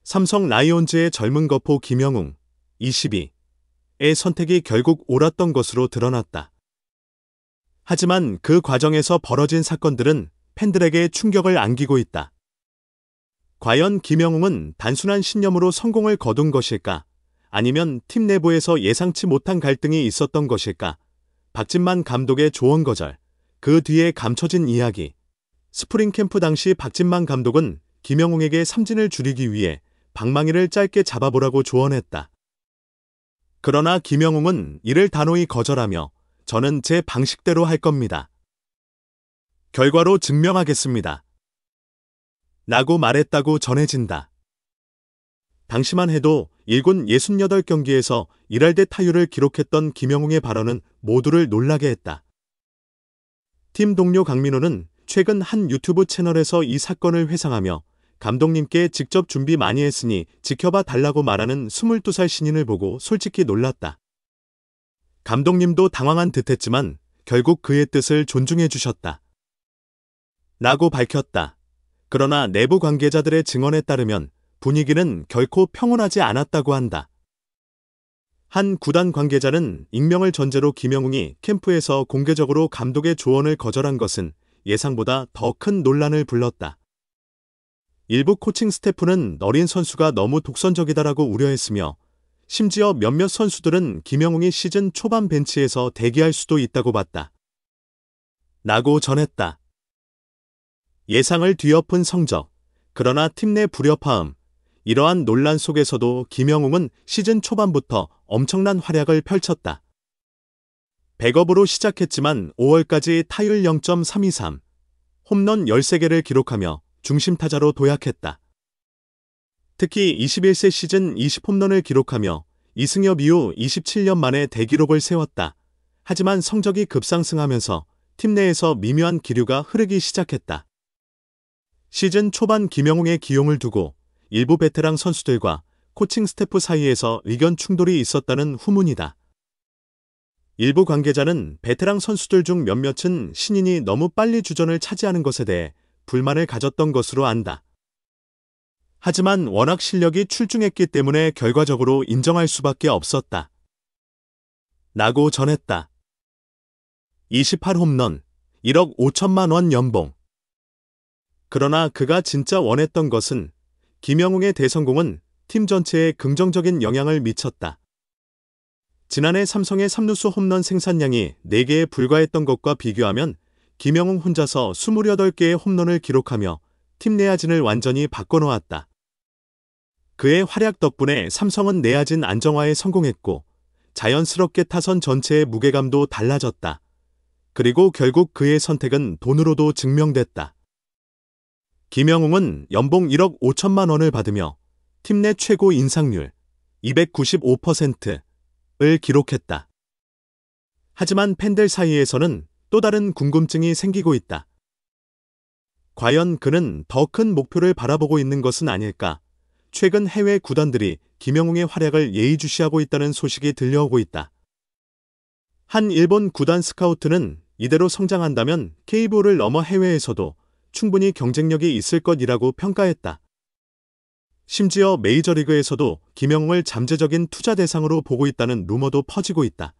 삼성 라이온즈의 젊은 거포 김영웅, 22의 선택이 결국 옳았던 것으로 드러났다. 하지만 그 과정에서 벌어진 사건들은 팬들에게 충격을 안기고 있다. 과연 김영웅은 단순한 신념으로 성공을 거둔 것일까? 아니면 팀 내부에서 예상치 못한 갈등이 있었던 것일까? 박진만 감독의 조언 거절, 그 뒤에 감춰진 이야기. 스프링 캠프 당시 박진만 감독은 김영웅에게 삼진을 줄이기 위해 방망이를 짧게 잡아보라고 조언했다. 그러나 김영웅은 이를 단호히 거절하며 저는 제 방식대로 할 겁니다. 결과로 증명하겠습니다. 라고 말했다고 전해진다. 당시만 해도 1군 68경기에서 1할대 타율을 기록했던 김영웅의 발언은 모두를 놀라게 했다. 팀 동료 강민호는 최근 한 유튜브 채널에서 이 사건을 회상하며 감독님께 직접 준비 많이 했으니 지켜봐 달라고 말하는 22살 신인을 보고 솔직히 놀랐다. 감독님도 당황한 듯했지만 결국 그의 뜻을 존중해 주셨다. 라고 밝혔다. 그러나 내부 관계자들의 증언에 따르면 분위기는 결코 평온하지 않았다고 한다. 한 구단 관계자는 익명을 전제로 김영웅이 캠프에서 공개적으로 감독의 조언을 거절한 것은 예상보다 더 큰 논란을 불렀다. 일부 코칭 스태프는 어린 선수가 너무 독선적이다라고 우려했으며 심지어 몇몇 선수들은 김영웅이 시즌 초반 벤치에서 대기할 수도 있다고 봤다. 라고 전했다. 예상을 뒤엎은 성적, 그러나 팀 내 불협화음, 이러한 논란 속에서도 김영웅은 시즌 초반부터 엄청난 활약을 펼쳤다. 100업으로 시작했지만 5월까지 타율 0.323, 홈런 13개를 기록하며 중심타자로 도약했다. 특히 21세 시즌 20홈런을 기록하며 이승엽 이후 27년 만에 대기록을 세웠다. 하지만 성적이 급상승하면서 팀 내에서 미묘한 기류가 흐르기 시작했다. 시즌 초반 김영웅의 기용을 두고 일부 베테랑 선수들과 코칭 스태프 사이에서 의견 충돌이 있었다는 후문이다. 일부 관계자는 베테랑 선수들 중 몇몇은 신인이 너무 빨리 주전을 차지하는 것에 대해 불만을 가졌던 것으로 안다. 하지만 워낙 실력이 출중했기 때문에 결과적으로 인정할 수밖에 없었다. 라고 전했다. 28홈런, 1억 5천만 원 연봉. 그러나 그가 진짜 원했던 것은 김영웅의 대성공은 팀 전체에 긍정적인 영향을 미쳤다. 지난해 삼성의 3루수 홈런 생산량이 4개에 불과했던 것과 비교하면 김영웅 혼자서 28개의 홈런을 기록하며 팀 내야진을 완전히 바꿔놓았다. 그의 활약 덕분에 삼성은 내야진 안정화에 성공했고 자연스럽게 타선 전체의 무게감도 달라졌다. 그리고 결국 그의 선택은 돈으로도 증명됐다. 김영웅은 연봉 1억 5천만 원을 받으며 팀 내 최고 인상률 295%를 기록했다. 하지만 팬들 사이에서는 또 다른 궁금증이 생기고 있다. 과연 그는 더 큰 목표를 바라보고 있는 것은 아닐까? 최근 해외 구단들이 김영웅의 활약을 예의주시하고 있다는 소식이 들려오고 있다. 한 일본 구단 스카우트는 이대로 성장한다면 KBO를 넘어 해외에서도 충분히 경쟁력이 있을 것이라고 평가했다. 심지어 메이저리그에서도 김영웅을 잠재적인 투자 대상으로 보고 있다는 루머도 퍼지고 있다.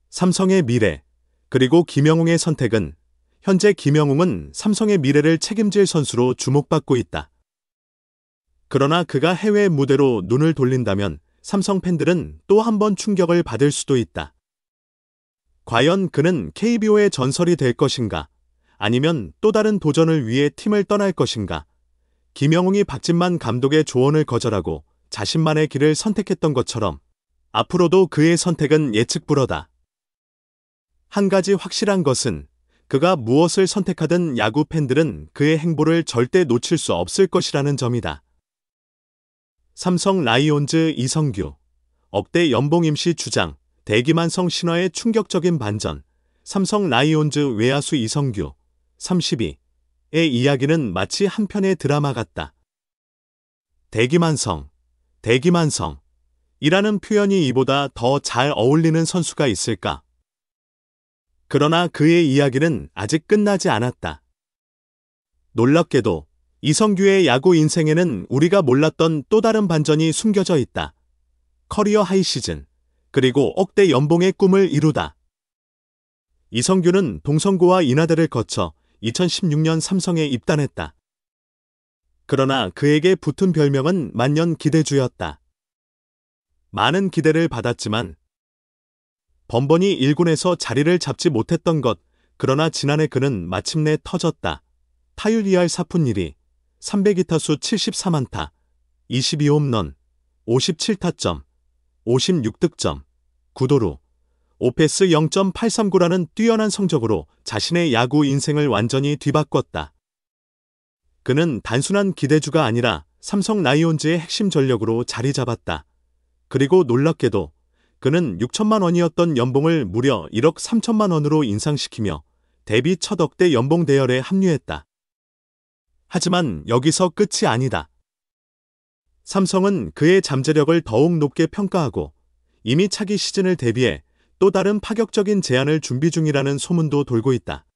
삼성의 미래, 그리고 김영웅의 선택은 현재 김영웅은 삼성의 미래를 책임질 선수로 주목받고 있다. 그러나 그가 해외 무대로 눈을 돌린다면 삼성 팬들은 또 한 번 충격을 받을 수도 있다. 과연 그는 KBO의 전설이 될 것인가? 아니면 또 다른 도전을 위해 팀을 떠날 것인가? 김영웅이 박진만 감독의 조언을 거절하고 자신만의 길을 선택했던 것처럼 앞으로도 그의 선택은 예측 불허다. 한 가지 확실한 것은 그가 무엇을 선택하든 야구 팬들은 그의 행보를 절대 놓칠 수 없을 것이라는 점이다. 삼성 라이온즈 이성규, 억대 연봉 임시 주장, 대기만성 신화의 충격적인 반전, 삼성 라이온즈 외야수 이성규, 32의 이야기는 마치 한 편의 드라마 같다. 대기만성, 이라는 표현이 이보다 더 잘 어울리는 선수가 있을까? 그러나 그의 이야기는 아직 끝나지 않았다. 놀랍게도 이성규의 야구 인생에는 우리가 몰랐던 또 다른 반전이 숨겨져 있다. 커리어 하이 시즌, 그리고 억대 연봉의 꿈을 이루다. 이성규는 동성고와 인하대를 거쳐 2016년 삼성에 입단했다. 그러나 그에게 붙은 별명은 만년 기대주였다. 많은 기대를 받았지만 번번이 1군에서 자리를 잡지 못했던 것. 그러나 지난해 그는 마침내 터졌다. 타율 2할 4푼 1리, 302타수 74안타, 22홈런, 57타점, 56득점, 9도루, 오페스 0.839라는 뛰어난 성적으로 자신의 야구 인생을 완전히 뒤바꿨다. 그는 단순한 기대주가 아니라 삼성 라이온즈의 핵심 전력으로 자리 잡았다. 그리고 놀랍게도 그는 6천만 원이었던 연봉을 무려 1억 3천만 원으로 인상시키며 데뷔 첫 억대 연봉 대열에 합류했다. 하지만 여기서 끝이 아니다. 삼성은 그의 잠재력을 더욱 높게 평가하고 이미 차기 시즌을 대비해 또 다른 파격적인 제안을 준비 중이라는 소문도 돌고 있다.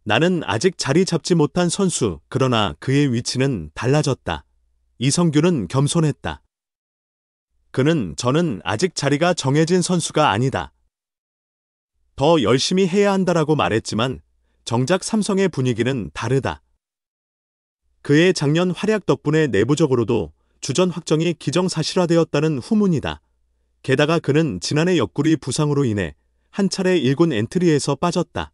나는 아직 자리 잡지 못한 선수, 그러나 그의 위치는 달라졌다. 이성규는 겸손했다. 저는 아직 자리가 정해진 선수가 아니다. 더 열심히 해야 한다라고 말했지만 정작 삼성의 분위기는 다르다. 그의 작년 활약 덕분에 내부적으로도 주전 확정이 기정사실화되었다는 후문이다. 게다가 그는 지난해 옆구리 부상으로 인해 한 차례 1군 엔트리에서 빠졌다.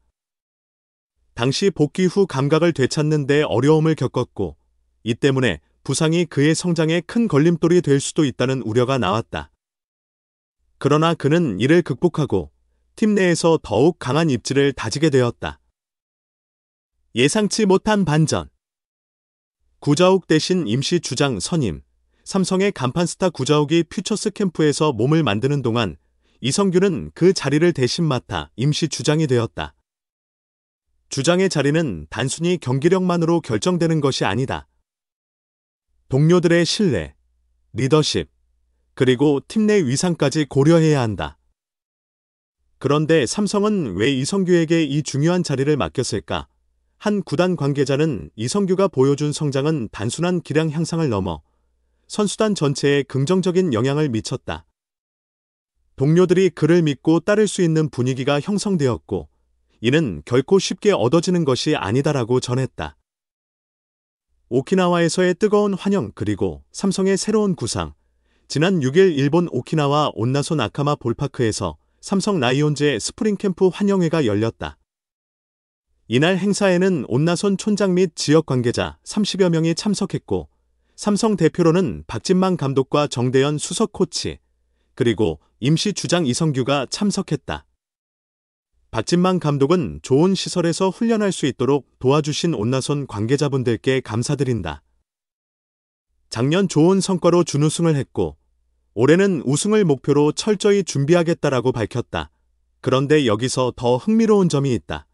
당시 복귀 후 감각을 되찾는 데 어려움을 겪었고 이 때문에 부상이 그의 성장에 큰 걸림돌이 될 수도 있다는 우려가 나왔다. 그러나 그는 이를 극복하고 팀 내에서 더욱 강한 입지를 다지게 되었다. 예상치 못한 반전. 구자욱 대신 임시 주장 선임. 삼성의 간판 스타 구자욱이 퓨처스 캠프에서 몸을 만드는 동안 이성규는 그 자리를 대신 맡아 임시 주장이 되었다. 주장의 자리는 단순히 경기력만으로 결정되는 것이 아니다. 동료들의 신뢰, 리더십, 그리고 팀 내 위상까지 고려해야 한다. 그런데 삼성은 왜 이성규에게 이 중요한 자리를 맡겼을까? 한 구단 관계자는 이성규가 보여준 성장은 단순한 기량 향상을 넘어 선수단 전체에 긍정적인 영향을 미쳤다. 동료들이 그를 믿고 따를 수 있는 분위기가 형성되었고 이는 결코 쉽게 얻어지는 것이 아니다라고 전했다. 오키나와에서의 뜨거운 환영 그리고 삼성의 새로운 구상. 지난 6일 일본 오키나와 온나소 나카마 볼파크에서 삼성 라이온즈의 스프링 캠프 환영회가 열렸다. 이날 행사에는 온나손 촌장 및 지역 관계자 30여 명이 참석했고 삼성 대표로는 박진만 감독과 정대현 수석 코치 그리고 임시 주장 이성규가 참석했다. 박진만 감독은 좋은 시설에서 훈련할 수 있도록 도와주신 온나손 관계자분들께 감사드린다. 작년 좋은 성과로 준우승을 했고 올해는 우승을 목표로 철저히 준비하겠다라고 밝혔다. 그런데 여기서 더 흥미로운 점이 있다.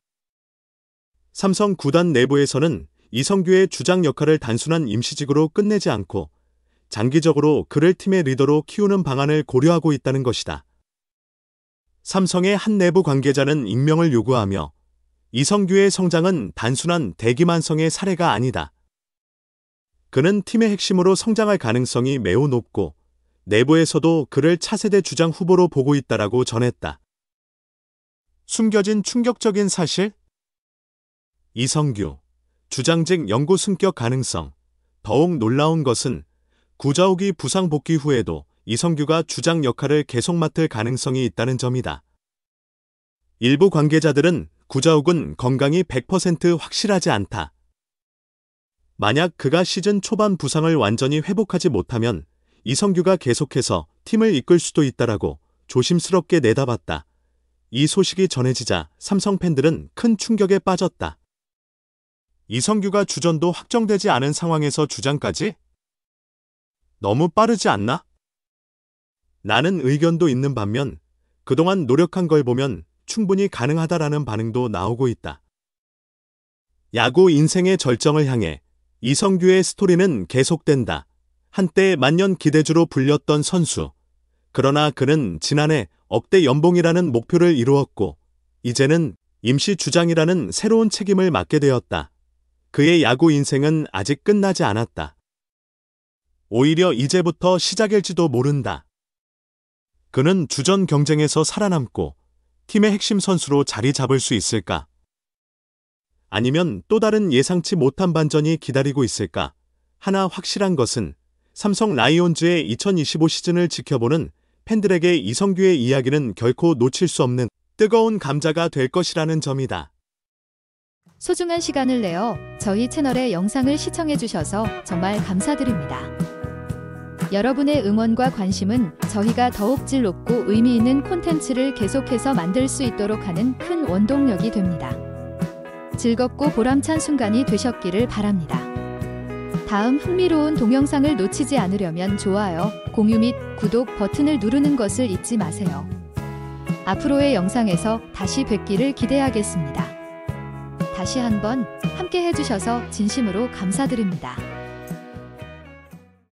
삼성 구단 내부에서는 이성규의 주장 역할을 단순한 임시직으로 끝내지 않고 장기적으로 그를 팀의 리더로 키우는 방안을 고려하고 있다는 것이다. 삼성의 한 내부 관계자는 익명을 요구하며 이성규의 성장은 단순한 대기만성의 사례가 아니다. 그는 팀의 핵심으로 성장할 가능성이 매우 높고 내부에서도 그를 차세대 주장 후보로 보고 있다라고 전했다. 숨겨진 충격적인 사실? 이성규, 주장직 연구 승격 가능성. 더욱 놀라운 것은 구자욱이 부상 복귀 후에도 이성규가 주장 역할을 계속 맡을 가능성이 있다는 점이다. 일부 관계자들은 구자욱은 건강이 100% 확실하지 않다. 만약 그가 시즌 초반 부상을 완전히 회복하지 못하면 이성규가 계속해서 팀을 이끌 수도 있다라고 조심스럽게 내다봤다. 이 소식이 전해지자 삼성 팬들은 큰 충격에 빠졌다. 이성규가 주전도 확정되지 않은 상황에서 주장까지? 너무 빠르지 않나? 라는 의견도 있는 반면 그동안 노력한 걸 보면 충분히 가능하다라는 반응도 나오고 있다. 야구 인생의 절정을 향해 이성규의 스토리는 계속된다. 한때 만년 기대주로 불렸던 선수. 그러나 그는 지난해 억대 연봉이라는 목표를 이루었고 이제는 임시 주장이라는 새로운 책임을 맡게 되었다. 그의 야구 인생은 아직 끝나지 않았다. 오히려 이제부터 시작일지도 모른다. 그는 주전 경쟁에서 살아남고 팀의 핵심 선수로 자리 잡을 수 있을까? 아니면 또 다른 예상치 못한 반전이 기다리고 있을까? 하나 확실한 것은 삼성 라이온즈의 2025 시즌을 지켜보는 팬들에게 이성규의 이야기는 결코 놓칠 수 없는 뜨거운 감자가 될 것이라는 점이다. 소중한 시간을 내어 저희 채널의 영상을 시청해주셔서 정말 감사드립니다. 여러분의 응원과 관심은 저희가 더욱 질높고 의미 있는 콘텐츠를 계속해서 만들 수 있도록 하는 큰 원동력이 됩니다. 즐겁고 보람찬 순간이 되셨기를 바랍니다. 다음 흥미로운 동영상을 놓치지 않으려면 좋아요, 공유 및 구독 버튼을 누르는 것을 잊지 마세요. 앞으로의 영상에서 다시 뵙기를 기대하겠습니다. 다시 한번 함께 해주셔서 진심으로 감사드립니다.